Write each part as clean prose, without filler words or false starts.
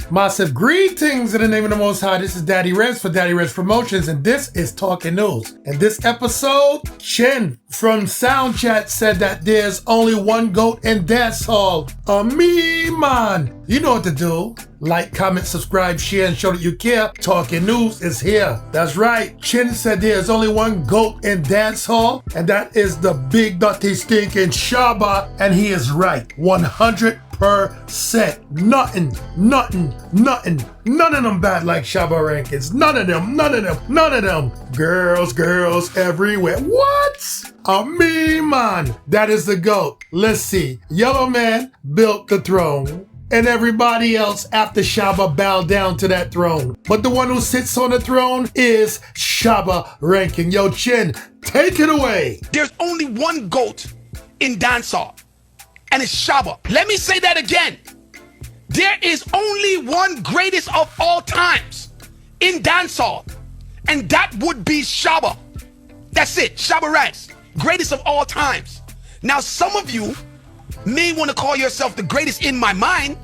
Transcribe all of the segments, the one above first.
Massive greetings in the name of the Most High. This is Daddy Rez for Daddy Rez Promotions, and this is Talking News. In this episode, Chin from Soundchat said that there's only one GOAT in dancehall. Me, man. You know what to do. Like, comment, subscribe, share, and show that you care. Talking News is here. That's right. Chin said there's only one GOAT in dancehall, and that is the big dirty stinking SHABBA, and he is right. 100%. Nothing. None of them bad like SHABBA rankings. None of them. Girls everywhere. What? Me, man. That is the GOAT. Let's see. Yellow Man built the throne, and everybody else after SHABBA bowed down to that throne. But the one who sits on the throne is SHABBA ranking. Yo, Chin, take it away. There's only one GOAT in dancehall, and it's SHABBA. Let me say that again. There is only one greatest of all times in dancehall, and that would be SHABBA. That's it. SHABBA ranks greatest of all times. Now, some of you may want to call yourself the greatest in my mind,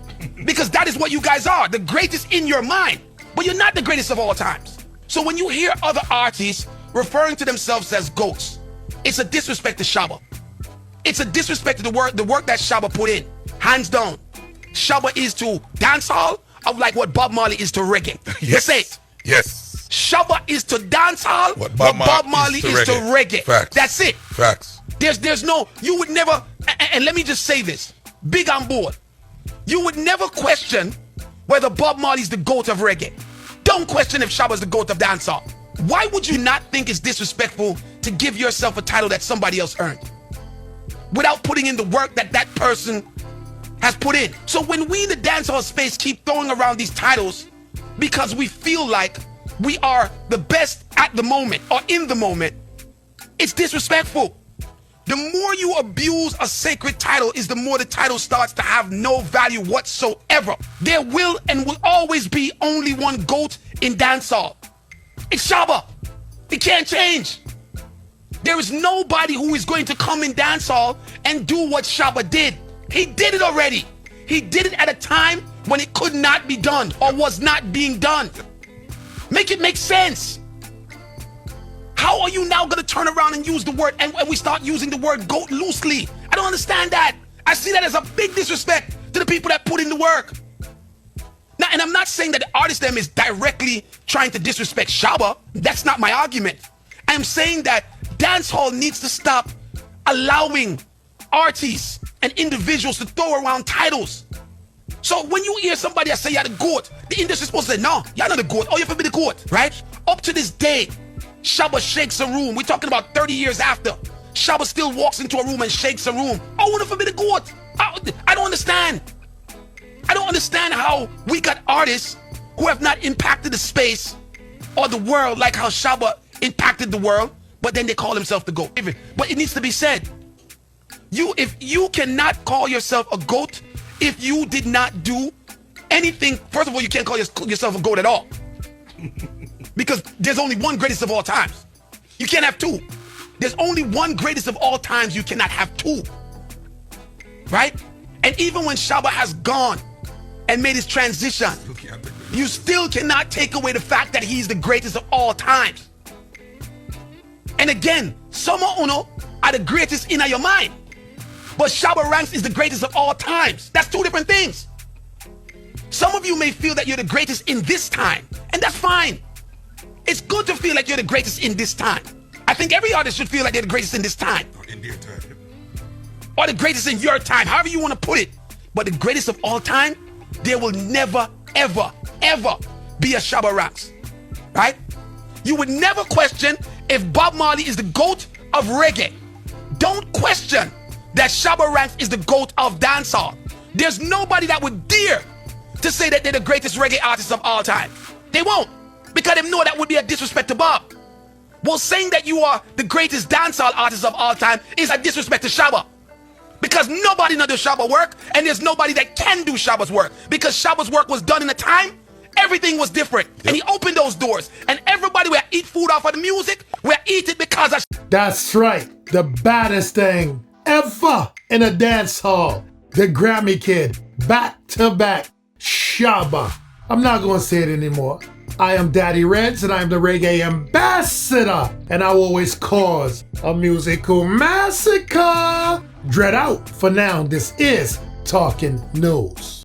because that is what you guys are, the greatest in your mind, but you're not the greatest of all times. So when you hear other artists referring to themselves as GOATs, it's a disrespect to SHABBA. It's a disrespect to the work that SHABBA put in. Hands down. SHABBA is to dancehall of like what Bob Marley is to reggae. Yes. Say it. Yes. SHABBA is to dancehall what Bob Marley is to reggae. Facts. That's it. Facts. There's no, you would never, and let me just say this, big on board. You would never question whether Bob Marley's the GOAT of reggae. Don't question if SHABBA's the GOAT of dancehall. Why would you not think it's disrespectful to give yourself a title that somebody else earned without putting in the work that that person has put in? So when we in the dancehall space keep throwing around these titles because we feel like we are the best at the moment or in the moment, it's disrespectful. The more you abuse a sacred title is the more the title starts to have no value whatsoever. There will and will always be only one GOAT in dancehall. It's SHABBA. It can't change. There is nobody who is going to come in dancehall and do what SHABBA did. He did it already. He did it at a time when it could not be done or was not being done. Make it make sense. How are you now going to turn around and use the word, and we start using the word GOAT loosely? I don't understand that. I see that as a big disrespect to the people that put in the work. Now, and I'm not saying that the artist them is directly trying to disrespect SHABBA. That's not my argument. I'm saying that dancehall needs to stop allowing artists and individuals to throw around titles. So when you hear somebody that say you're the GOAT, the industry is supposed to say, no, you're not the GOAT. Oh, you have to be the GOAT, right? Up to this day, SHABBA shakes a room. We're talking about 30 years after. SHABBA still walks into a room and shakes a room. Oh, what if I be the GOAT? I don't understand. I don't understand how we got artists who have not impacted the space or the world like how SHABBA impacted the world, but then they call themselves the GOAT. But it needs to be said. If you cannot call yourself a GOAT if you did not do anything, first of all, you can't call yourself a GOAT at all. Because there's only one greatest of all times. You can't have two. There's only one greatest of all times. You cannot have two. Right? And even when SHABBA has gone and made his transition, you still cannot take away the fact that he's the greatest of all times. And again, some uno are the greatest in your mind. But SHABBA ranks is the greatest of all times. That's two different things. Some of you may feel that you're the greatest in this time, and that's fine. It's good to feel like you're the greatest in this time. I think every artist should feel like they're the greatest in this time. In their time. Or the greatest in your time, however you want to put it. But the greatest of all time, there will never, ever, ever be a SHABBA ranks. Right? You would never question if Bob Marley is the GOAT of reggae. Don't question that SHABBA ranks is the GOAT of dancehall. There's nobody that would dare to say that they're the greatest reggae artist of all time. They won't. Because they know that would be a disrespect to Bob. Well, saying that you are the greatest dancehall artist of all time is a disrespect to SHABBA. Because nobody knows SHABBA work, and there's nobody that can do SHABBA's work. Because SHABBA's work was done in a time, everything was different. Yep. And he opened those doors. And everybody will eat food off of the music, will eat it because of... That's right. The baddest thing ever in a dance hall. The Grammy Kid. Back to back. SHABBA. I'm not going to say it anymore. I am Daddy Reds and I am the reggae ambassador, and I will always cause a musical massacre. Dread out. For now, this is Talking News.